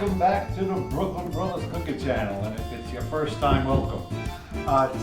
Welcome back to the Brooklyn Brothers Cooking Channel, and if it's your first time, welcome.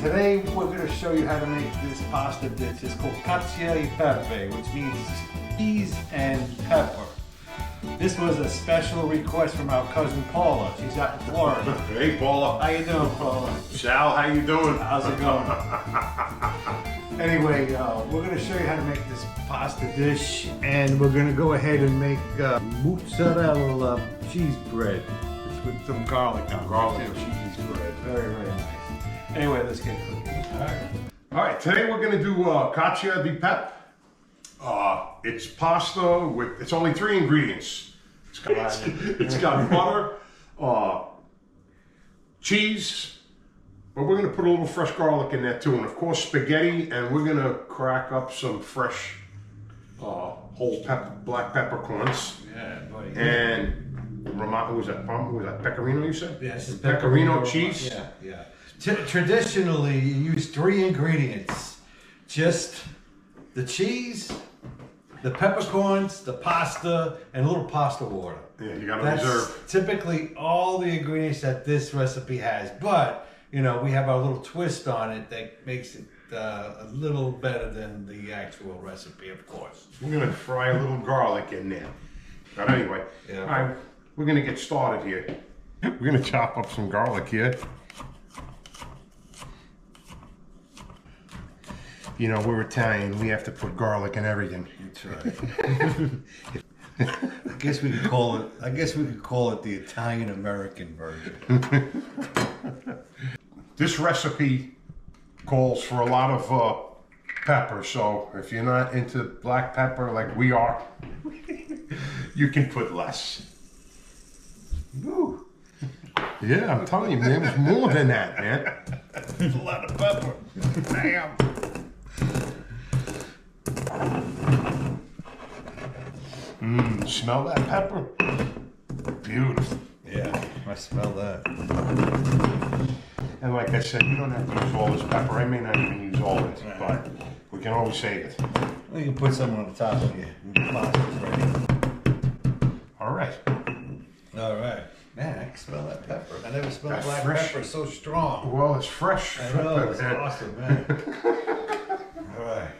Today we're going to show you how to make this pasta dish. It's called Cacio e Pepe, which means cheese and pepper. This was a special request from our cousin Paula. She's out in Florida. Hey Paula. How you doing, Paula? Sal, how you doing? How's it going? Anyway, we're going to show you how to make this pasta dish, and we're going to go ahead and make mozzarella cheese bread. It's with some garlic on it. Garlic cheese bread. Very, very nice. Anyway, let's get cooking. All right, today we're gonna do cacio di pepe. It's pasta with, it's only 3 ingredients. It's got butter, cheese, but we're gonna put a little fresh garlic in there too, and of course spaghetti, and we're gonna crack up some fresh whole black peppercorns. Yeah, buddy. And what was that pecorino you said? Yeah, this is pecorino cheese. Yeah, yeah. Traditionally, you use 3 ingredients: just the cheese, the peppercorns, the pasta, and a little pasta water. Yeah, you gotta That's reserve. typically all the ingredients that this recipe has. But you know, we have our little twist on it that makes it a little better than the actual recipe, of course. We're gonna fry a little garlic in there. But anyway, Yeah. all right, we're gonna get started here. We're gonna chop up some garlic here. You know, we're Italian, we have to put garlic in everything. That's right. I guess we could call it the Italian American version. This recipe calls for a lot of pepper, so if you're not into black pepper like we are, you can put less. Woo. Yeah, I'm telling you, man, it's more than that, man. There's a lot of pepper. Damn. Smell that pepper? Beautiful. Yeah, I smell that. And like I said, you don't have to use all this pepper. I may not even use all of it, but we can always save it. Well, you can put some on the top of your pasta's ready. All right. All right. Man, I can smell that pepper. I never smelled That's black fresh. pepper so strong. Well, it's fresh. I know, it's awesome, man. All right.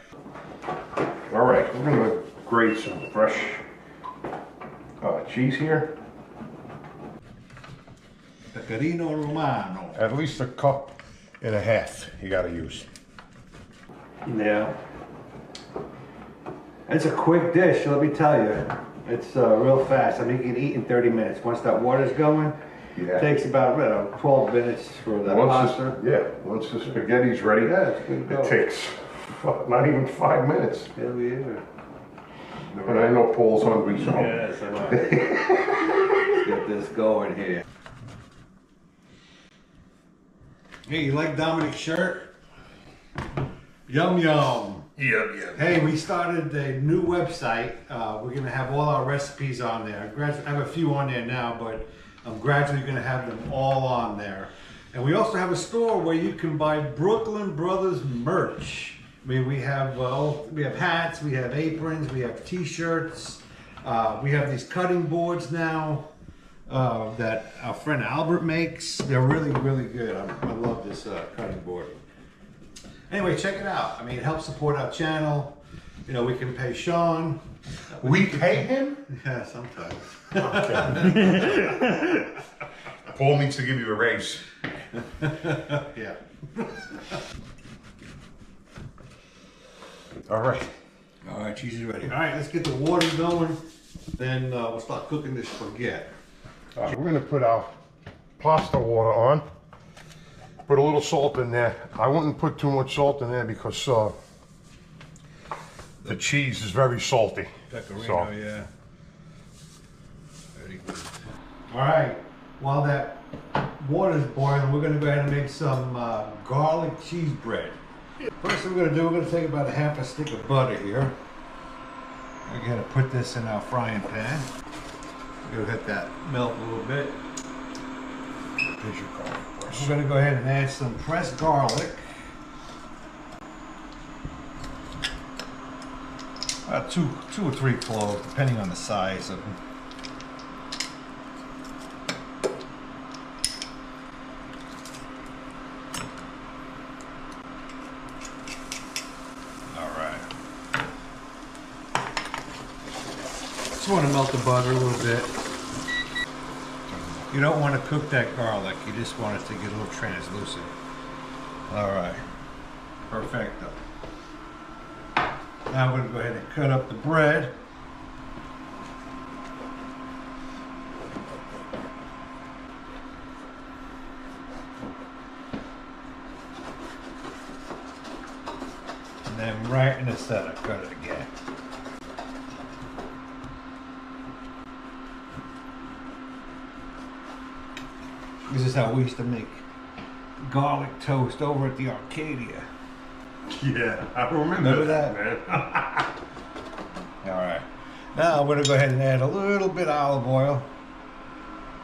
All right, we're going to grate some fresh cheese here. Pecorino Romano. At least 1.5 cups you got to use. Yeah. It's a quick dish, let me tell you. It's real fast. I mean, you can eat in 30 minutes. Once that water's going, it takes about 12 minutes for the pasta. Once the spaghetti's ready, it's good to go. it takes not even 5 minutes. Hell yeah. And I know Paul's hungry, so. Yes, I know. Let's get this going here. Hey, you like Dominic's shirt? Yum yum. Yeah. Hey, we started a new website. We're going to have all our recipes on there. I have a few on there now, but I'm gradually going to have them all on there. And we also have a store where you can buy Brooklyn Brothers merch. I mean, we have hats, we have aprons, we have t-shirts. We have these cutting boards now that our friend Albert makes. They're really, really good. I love this cutting board. Anyway, check it out. I mean, it helps support our channel. You know, we can pay Sean. We pay him? Yeah, sometimes. Okay. Paul needs to give you a raise. Yeah. All right. All right, cheese is ready. All right, let's get the water going. Then we'll start cooking this spaghetti. We're going to put our pasta water on. Put a little salt in there. I wouldn't put too much salt in there because the cheese is very salty. Pecorino, yeah. Very good. All right, while that water's boiling, we're going to go ahead and make some garlic cheese bread. First thing we're going to do, we're going to take about 1/2 stick of butter here. We're going to put this in our frying pan. We're going to let that melt a little bit. Here's your garlic. We're going to go ahead and add some pressed garlic. Two or three cloves, depending on the size of them. Just want to melt the butter a little bit. You don't want to cook that garlic. You just want it to get a little translucent. All right. Perfecto. Now I'm going to go ahead and cut up the bread. And then right in the center, cut it again. This is how we used to make garlic toast over at the Arcadia. Yeah, I remember that, man. All right. Now I'm going to go ahead and add a little bit of olive oil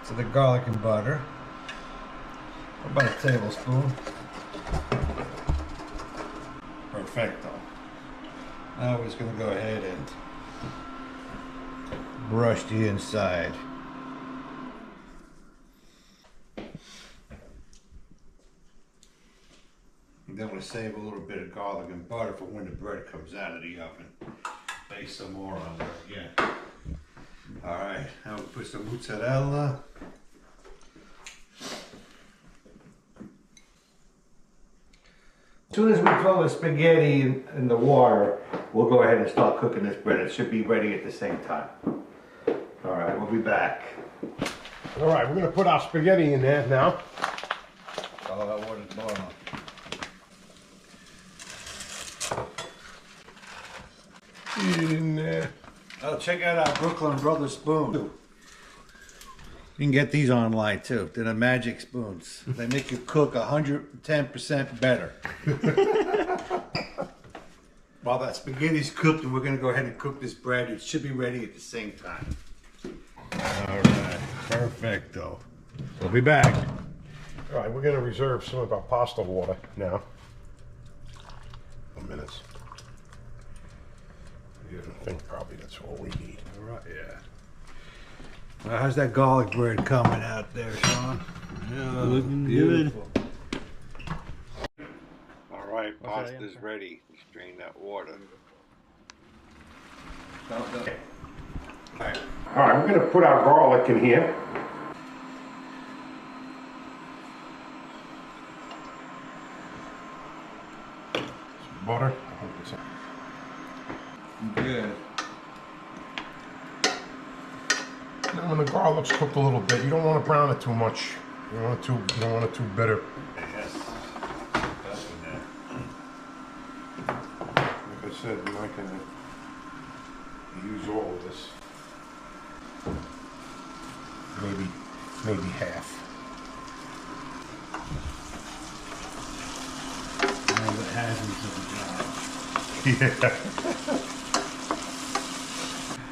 to the garlic and butter. About a tablespoon. Perfecto. Now we're just going to go ahead and brush the inside. Then we'll save a little bit of garlic and butter for when the bread comes out of the oven. Bake some more on there again. All right, now we'll put some mozzarella. As soon as we throw the spaghetti in the water, we'll go ahead and start cooking this bread. It should be ready at the same time. All right, we'll be back. All right, we're gonna put our spaghetti in there now. Oh, that water's boiling. In there. Oh, check out our Brooklyn Brothers spoon. You can get these online too. They're the magic spoons. They make you cook 110% better. While that spaghetti's cooked, and we're gonna go ahead and cook this bread, it should be ready at the same time. All right, perfecto. We'll be back. All right, we're gonna reserve some of our pasta water now. A minute. I think probably that's all we need. All right, yeah. Well, how's that garlic bread coming out there, Sean? Yeah, looking beautiful. good. All right, pasta's ready. Strain that water. Okay. All right. All right, we're gonna put our garlic in here. Some butter. Good. Now when the garlic's cooked a little bit, you don't want to brown it too much. You don't want it too bitter. Yes. Like I said, we're not gonna use all of this. Maybe half. Now the hazards of Yeah.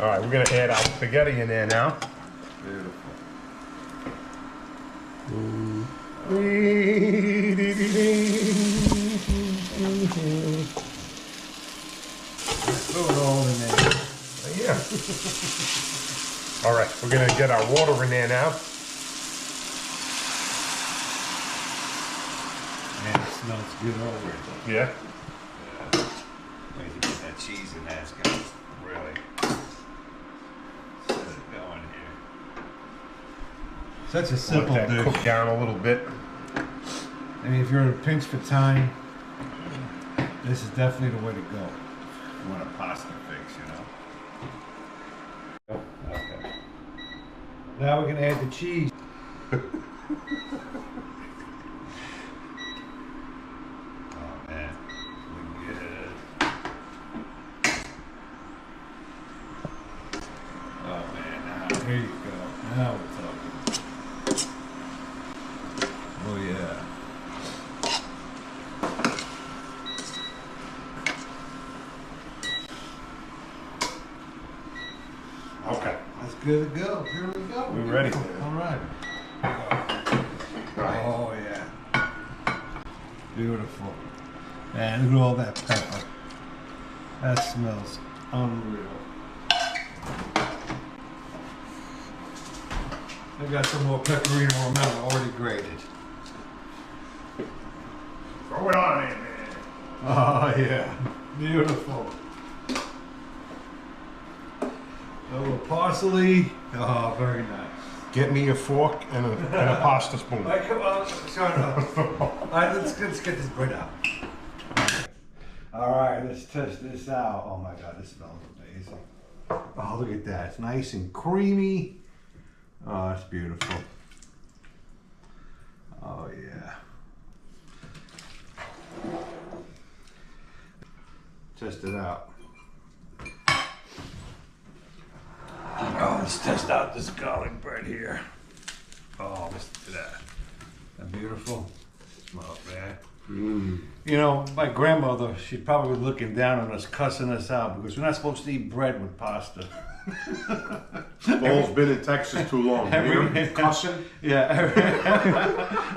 All right, we're gonna add our spaghetti in there now. the job. Throw it all in there. Yeah. All right, we're gonna get our water in there now. Man, it smells good already. Yeah. When you get that cheese in there, it's gonna really set it going here. Such a simple Let that dish. cook down a little bit. I mean, if you're in a pinch for time, this is definitely the way to go. You want a pasta fix, you know. Okay. Now we're gonna add the cheese. Oh man, looking good. Oh man, now here you go. Now we're talking. Oh yeah. Okay. That's good to go. Here we go. We're ready. All right. Oh yeah. Beautiful. Man, look at all that pepper. That smells unreal. I got some more peppery romano already grated. Throw it on in, man. Oh yeah. Beautiful. A little parsley. Oh, very nice. Get me a fork and a pasta spoon. All right, come on, shut up. All right, let's get this bread out. All right, let's test this out. Oh my God, this smells amazing. Oh, look at that. It's nice and creamy. Oh, it's beautiful. Oh, yeah. Test it out. Oh, let's test out this garlic bread here. Oh, listen to that. Isn't that beautiful? Smell it, man. You know, my grandmother, she'd probably be looking down on us, cussing us out because we're not supposed to eat bread with pasta. Lowell's been in Texas too long. Every- Cussing? Yeah,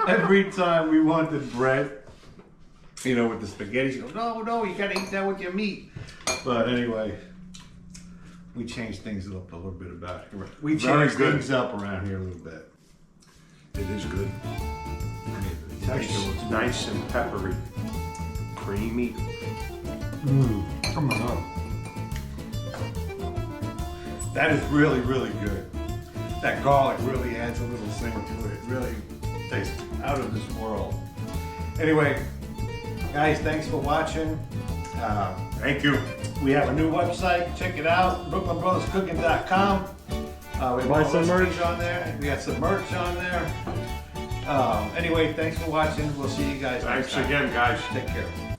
every time we wanted bread, you know, with the spaghetti, she goes, no, you gotta eat that with your meat. But anyway, we changed things up a little bit about here. We Very changed good. things up around here a little bit. It is good. The texture looks Nice and peppery. Creamy. Oh my God. That is really, really good. That garlic really adds a little thing to it. It really tastes out of this world. Anyway, guys, thanks for watching. Thank you. We have a new website. Check it out, BrooklynBrothersCooking.com. We have Buy all some recipes merch. on there. We got some merch on there. Anyway, thanks for watching. We'll see you guys next Thanks time. again, guys. Take care.